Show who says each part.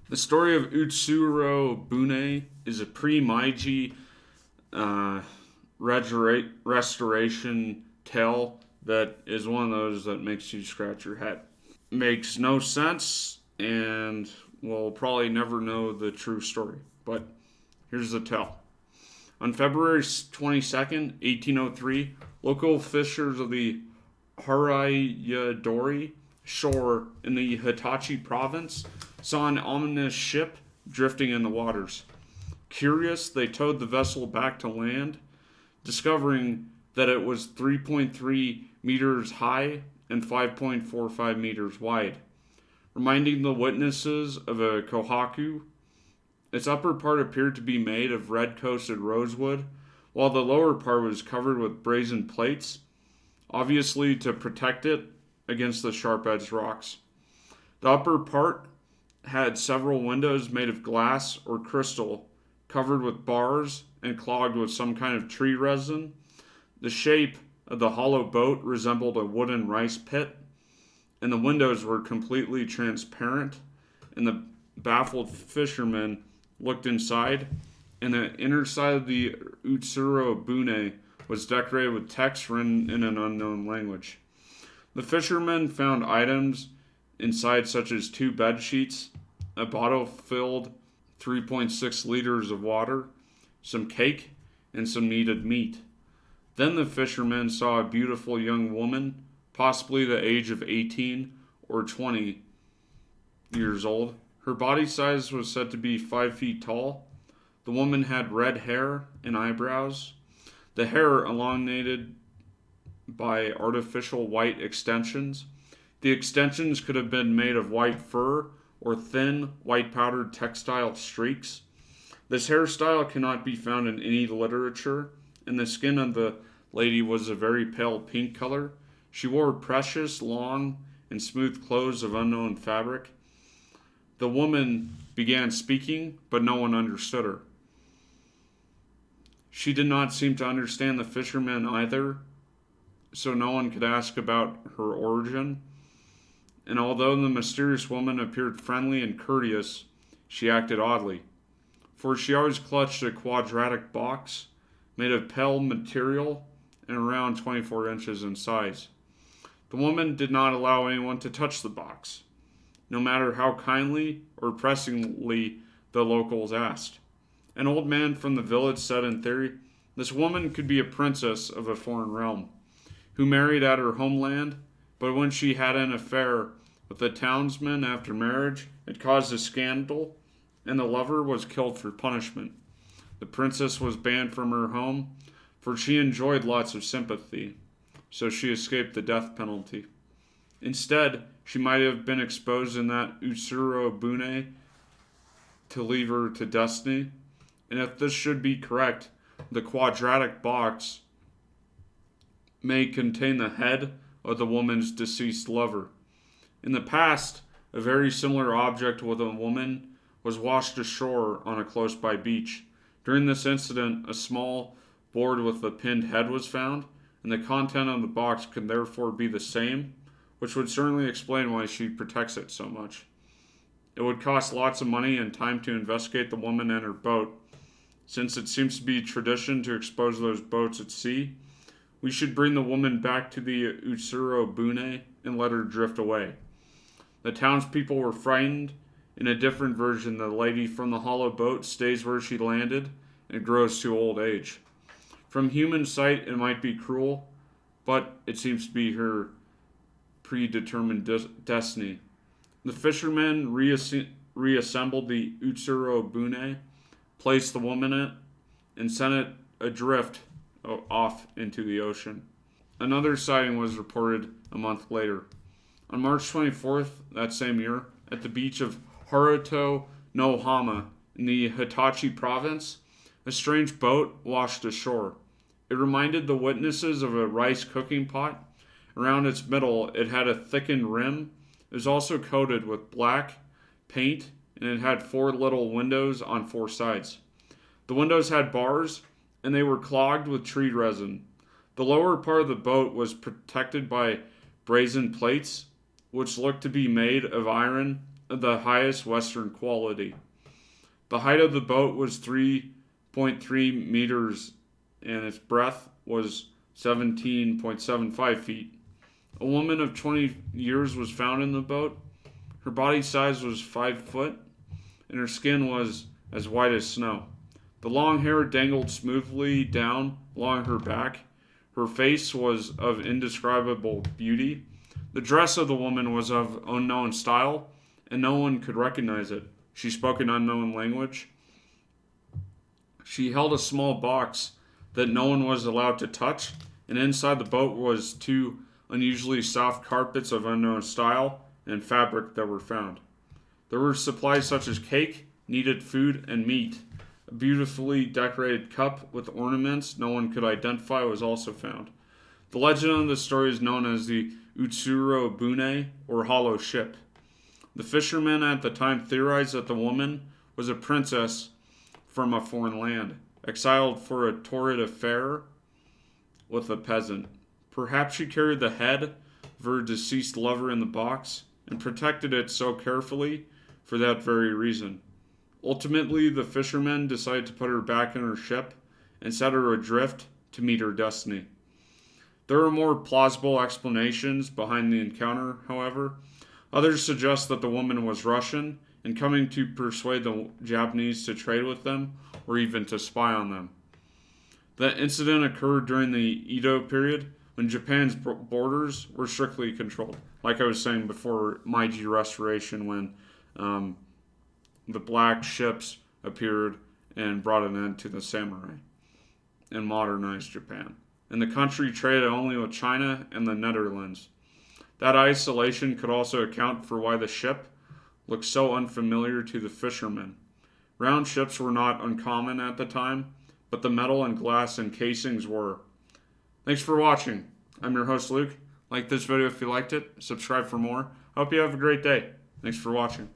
Speaker 1: The story of Utsuro-Bune is a pre-Meiji uh, restoration tale that is one of those that makes you scratch your head. Makes no sense, and we'll probably never know the true story. But here's the tale. On February 22nd, 1803, local fishers of the Harayadori shore in the Hitachi province saw an ominous ship drifting in the waters. Curious, they towed the vessel back to land, discovering that it was 3.3 meters high and 5.45 meters wide. Reminding the witnesses of a kohaku, its upper part appeared to be made of red coated rosewood, while the lower part was covered with brazen plates, obviously to protect it against the sharp edged rocks. The upper part had several windows made of glass or crystal, covered with bars and clogged with some kind of tree resin. The shape of the hollow boat resembled a wooden rice pit, and the windows were completely transparent, and the baffled fishermen looked inside, and the inner side of the Utsuro-Bune was decorated with text written in an unknown language. The fishermen found items inside such as two bed sheets, a bottle filled 3.6 liters of water, some cake, and some kneaded meat. Then the fishermen saw a beautiful young woman, possibly the age of 18 or 20 years old. Her body size was said to be 5 feet tall. The woman had red hair and eyebrows, the hair elongated by artificial white extensions. The extensions could have been made of white fur or thin, white powdered textile streaks. This hairstyle cannot be found in any literature, and the skin of the lady was a very pale pink color. She wore precious, long, and smooth clothes of unknown fabric. The woman began speaking, but no one understood her. She did not seem to understand the fishermen either, so no one could ask about her origin. And although the mysterious woman appeared friendly and courteous, she acted oddly, for she always clutched a quadratic box made of pale material and around 24 inches in size. The woman did not allow anyone to touch the box, no matter how kindly or pressingly the locals asked. An old man from the village said in theory, this woman could be a princess of a foreign realm, who married at her homeland, but when she had an affair with a townsman after marriage, it caused a scandal, and the lover was killed for punishment. The princess was banned from her home, for she enjoyed lots of sympathy, so she escaped the death penalty. Instead, she might have been exposed in that Utsuro-Bune to leave her to destiny, and if this should be correct, the quadratic box may contain the head of the woman's deceased lover. In the past, a very similar object with a woman was washed ashore on a close by beach. During this incident, a small board with a pinned head was found, and the content of the box could therefore be the same, which would certainly explain why she protects it so much. It would cost lots of money and time to investigate the woman and her boat. Since it seems to be tradition to expose those boats at sea, we should bring the woman back to the Utsuro-Bune and let her drift away. The townspeople were frightened. In a different version, the lady from the hollow boat stays where she landed and grows to old age. From human sight, it might be cruel, but it seems to be her predetermined destiny. The fishermen reassembled the Utsuro-Bune, placed the woman in it, and sent it adrift off into the ocean. Another sighting was reported a month later. On March 24th that same year, at the beach of Haruto no Hama in the Hitachi province, a strange boat washed ashore. It reminded the witnesses of a rice cooking pot. Around its middle, it had a thickened rim. It was also coated with black paint, and it had 4 little windows on 4 sides. The windows had bars, and they were clogged with tree resin. The lower part of the boat was protected by brazen plates, which looked to be made of iron the highest Western quality. The height of the boat was 3.3 meters and its breadth was 17.75 feet. A woman of 20 years was found in the boat. Her body size was 5 foot and her skin was as white as snow. The long hair dangled smoothly down along her back. Her face was of indescribable beauty. The dress of the woman was of unknown style, and no one could recognize it. She spoke an unknown language. She held a small box that no one was allowed to touch, and inside the boat was two unusually soft carpets of unknown style and fabric that were found. There were supplies such as cake, kneaded food, and meat. A beautifully decorated cup with ornaments no one could identify was also found. The legend of the story is known as the Utsuro-Bune, or Hollow Ship. The fishermen at the time theorized that the woman was a princess from a foreign land, exiled for a torrid affair with a peasant. Perhaps she carried the head of her deceased lover in the box and protected it so carefully for that very reason. Ultimately, the fishermen decided to put her back in her ship and set her adrift to meet her destiny. There are more plausible explanations behind the encounter, however. Others suggest that the woman was Russian and coming to persuade the Japanese to trade with them or even to spy on them. The incident occurred during the Edo period when Japan's borders were strictly controlled. Like I was saying before, Meiji Restoration, when the black ships appeared and brought an end to the samurai and modernized Japan. And the country traded only with China and the Netherlands. That isolation could also account for why the ship looked so unfamiliar to the fishermen. Round ships were not uncommon at the time, but the metal and glass encasings were. Thanks for watching. I'm your host, Luke. Like this video if you liked it. Subscribe for more. I hope you have a great day. Thanks for watching.